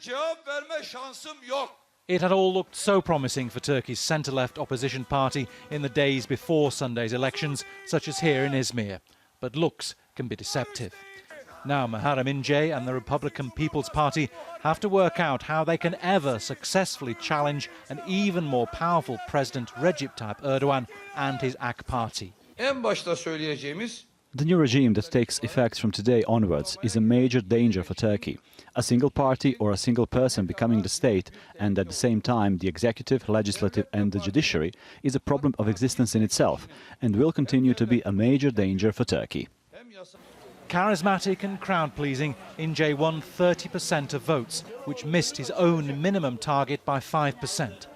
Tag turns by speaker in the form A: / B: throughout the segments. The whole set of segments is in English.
A: cevap verme şansım yok.
B: It had all looked so promising for Turkey's centre-left opposition party in the days before Sunday's elections, such as here in Izmir. But looks can be deceptive. Now Muharrem Ince and the Republican People's Party have to work out how they can ever successfully challenge an even more powerful President Recep Tayyip Erdogan and his AK party.
A: En başta söyleyeceğimiz
C: The new regime that takes effect from today onwards is a major danger for Turkey. A single party or a single person becoming the state, and at the same time the executive, legislative and the judiciary, is a problem of existence in itself and will continue to be a major danger for Turkey.
B: Charismatic and crowd-pleasing, Ince won 30% of votes, which missed his own minimum target by 5%.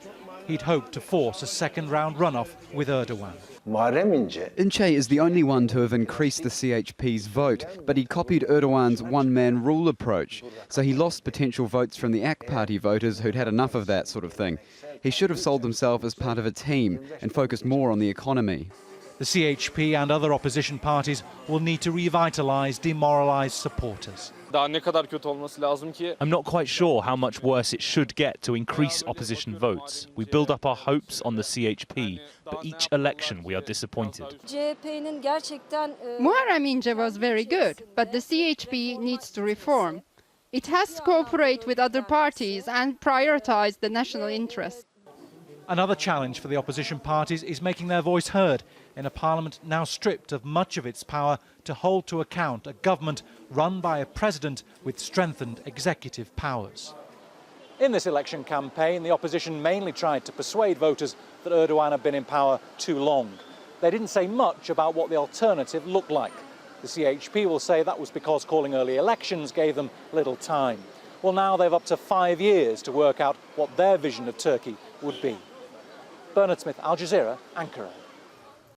B: He'd hoped to force a second-round runoff with Erdogan.
D: Muharrem Ince is the only one to have increased the CHP's vote, but he copied Erdogan's one-man rule approach. So he lost potential votes from the AK party voters who'd had enough of that sort of thing. He should have sold himself as part of a team and focused more on the economy.
B: The CHP and other opposition parties will need to revitalise demoralised supporters.
E: I'm not quite sure how much worse it should get to increase opposition votes. We build up our hopes on the CHP, but each election we are disappointed.
F: Muharrem Ince was very good, but the CHP needs to reform. It has to cooperate with other parties and prioritise the national interest.
B: Another challenge for the opposition parties is making their voice heard in a parliament now stripped of much of its power to hold to account a government run by a president with strengthened executive powers. In this election campaign, the opposition mainly tried to persuade voters that Erdogan had been in power too long. They didn't say much about what the alternative looked like. The CHP will say that was because calling early elections gave them little time. Well, now they've up to 5 years to work out what their vision of Turkey would be. Bernard Smith, Al Jazeera, Ankara.